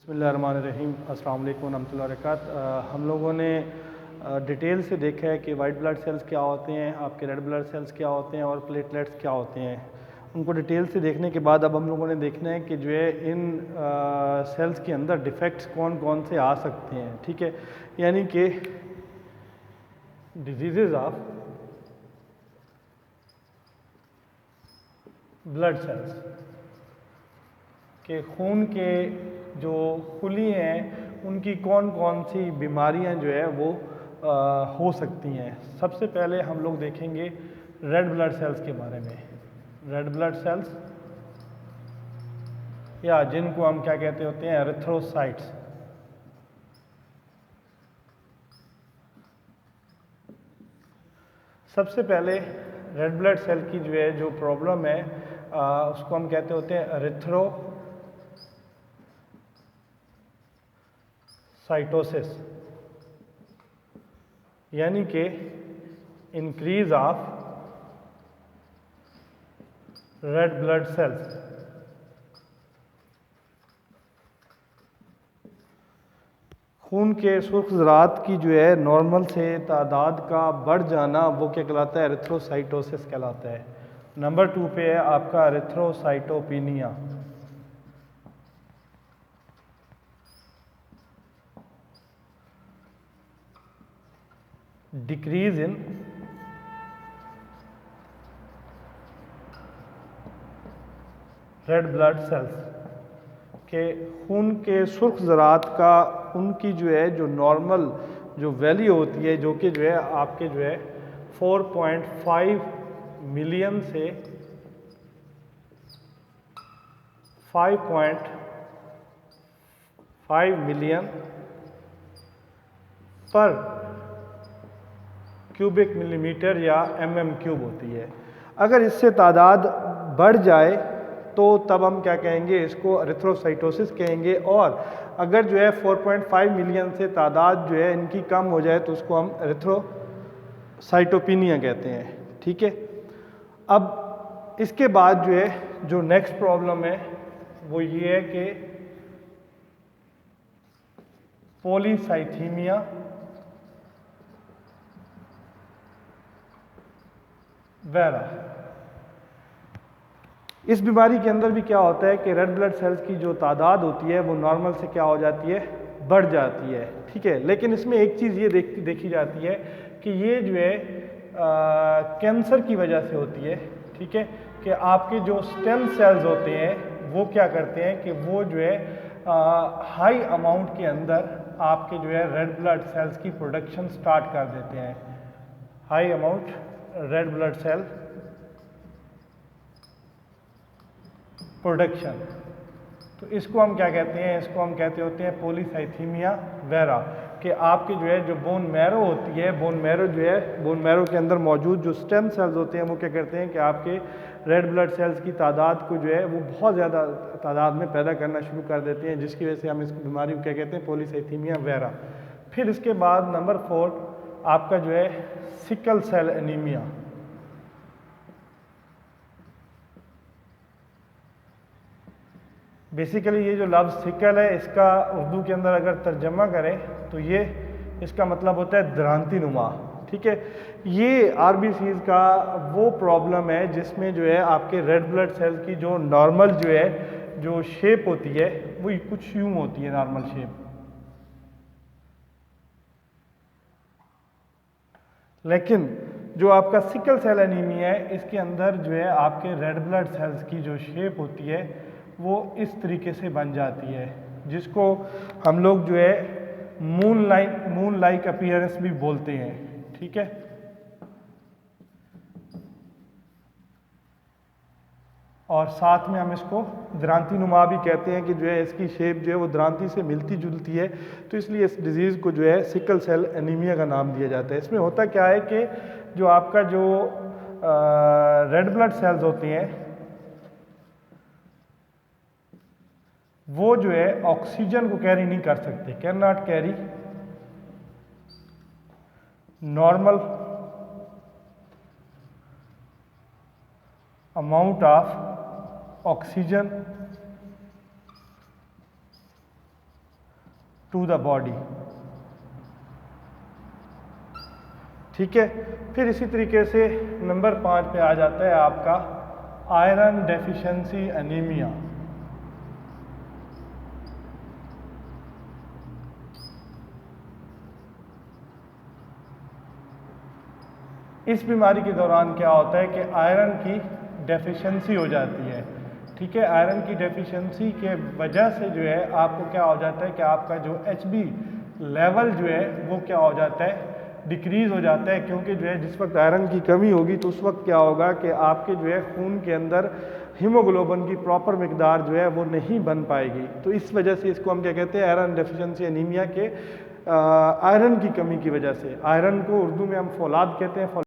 बिस्मिल्लाहिर्रहमानिर्रहीम, अस्सलाम वालेकुम रहमतुल्लाहि व बरकातहू। हम लोगों ने डिटेल से देखा है कि वाइट ब्लड सेल्स क्या होते हैं, आपके रेड ब्लड सेल्स क्या होते हैं और प्लेटलेट्स क्या होते हैं। उनको डिटेल से देखने के बाद अब हम लोगों ने देखना है कि जो है इन सेल्स के अंदर डिफेक्ट्स कौन कौन से आ सकते हैं। ठीक है, यानी कि डिजीज़ ऑफ ब्लड सेल्स के खून के जो खुली हैं उनकी कौन कौन सी बीमारियां जो है वो हो सकती हैं। सबसे पहले हम लोग देखेंगे रेड ब्लड सेल्स के बारे में। रेड ब्लड सेल्स या जिनको हम क्या कहते होते हैं, एरिथ्रोसाइट्स। सबसे पहले रेड ब्लड सेल की जो है जो प्रॉब्लम है उसको हम कहते होते हैं एरिथ्रोसाइटोसिस, यानी कि increase of red blood sales. खून के सुर्ख ज़रात की जो है नॉर्मल से तादाद का बढ़ जाना वो क्या कहलाता है, एरिथ्रोसाइटोसिस कहलाता है। नंबर 2 पे है आपका erythrocytopenia. Decrease in red blood cells के खून के सुर्ख ज़रात का उनकी जो है जो नॉर्मल जो वैल्यू होती है, जो कि जो है आपके जो है 4.5 मिलियन से 5.5 मिलियन पर क्यूबिक मिलीमीटर या mm³ होती है। अगर इससे तादाद बढ़ जाए तो तब हम क्या कहेंगे, इसको एरिथ्रोसाइटोसिस कहेंगे। और अगर जो है 4.5 मिलियन से तादाद जो है इनकी कम हो जाए तो उसको हम एरिथ्रोसाइटोपिनिया कहते हैं। ठीक है, अब इसके बाद जो है जो नेक्स्ट प्रॉब्लम है वो ये है कि पॉलीसाइथीमिया वेरा। इस बीमारी के अंदर भी क्या होता है कि रेड ब्लड सेल्स की जो तादाद होती है वो नॉर्मल से क्या हो जाती है, बढ़ जाती है। ठीक है, लेकिन इसमें एक चीज़ ये देखी जाती है कि ये जो है कैंसर की वजह से होती है। ठीक है, कि आपके जो स्टेम सेल्स होते हैं वो क्या करते हैं कि वो जो है हाई अमाउंट के अंदर आपके जो है रेड ब्लड सेल्स की प्रोडक्शन स्टार्ट कर देते हैं। High amount red blood cell production, तो इसको हम क्या कहते हैं, इसको हम कहते होते हैं पॉलीसाइथीमिया वेरा। कि आपके जो है जो बोन मैरो होती है, बोन मैरो जो है, बोन मैरो के अंदर मौजूद जो स्टेम सेल्स होते हैं वो क्या करते हैं कि आपके रेड ब्लड सेल्स की तादाद को जो है वो बहुत ज़्यादा तादाद में पैदा करना शुरू कर देते हैं, जिसकी वजह से हम इस बीमारी को क्या कहते हैं, पॉलीसाइथीमिया वेरा। फिर इसके बाद नंबर 4 आपका जो है सिकल सेल एनीमिया। बेसिकली ये जो लफ्ज़ सिकल है इसका उर्दू के अंदर अगर तर्जमा करें तो ये इसका मतलब होता है द्रांति नुमा। ठीक है, ये आरबीसीज का वो प्रॉब्लम है जिसमें जो है आपके रेड ब्लड सेल की जो नॉर्मल जो है जो शेप होती है वो कुछ यूं होती है, नॉर्मल शेप। लेकिन जो आपका सिकल सेल एनीमिया है इसके अंदर जो है आपके रेड ब्लड सेल्स की जो शेप होती है वो इस तरीके से बन जाती है, जिसको हम लोग जो है मून लाइक अपीयरेंस भी बोलते हैं। ठीक है, और साथ में हम इसको द्रांति नुमा भी कहते हैं कि जो है इसकी शेप जो है वो द्रांति से मिलती जुलती है, तो इसलिए इस डिज़ीज़ को जो है सिकल सेल एनीमिया का नाम दिया जाता है। इसमें होता क्या है कि जो आपका जो रेड ब्लड सेल्स होती हैं वो जो है ऑक्सीजन को कैरी नहीं कर सकते, can not carry normal amount of oxygen to the body. ठीक है, फिर इसी तरीके से नंबर 5 पे आ जाता है आपका आयरन डेफिशिएंसी एनीमिया। इस बीमारी के दौरान क्या होता है कि आयरन की डेफिशिएंसी हो जाती है। ठीक है, आयरन की डेफिशिएंसी के वजह से जो है आपको क्या हो जाता है कि आपका जो HB लेवल जो है वो क्या हो जाता है, डिक्रीज हो जाता है। क्योंकि जो है जिस वक्त आयरन की कमी होगी तो उस वक्त क्या होगा कि आपके जो है खून के अंदर हीमोग्लोबिन की प्रॉपर मिकदार जो है वो नहीं बन पाएगी। तो इस वजह से इसको हम क्या कहते हैं, आयरन डेफिशिएंसी एनीमिया के आयरन की कमी की वजह से। आयरन को उर्दू में हम फौलाद कहते हैं।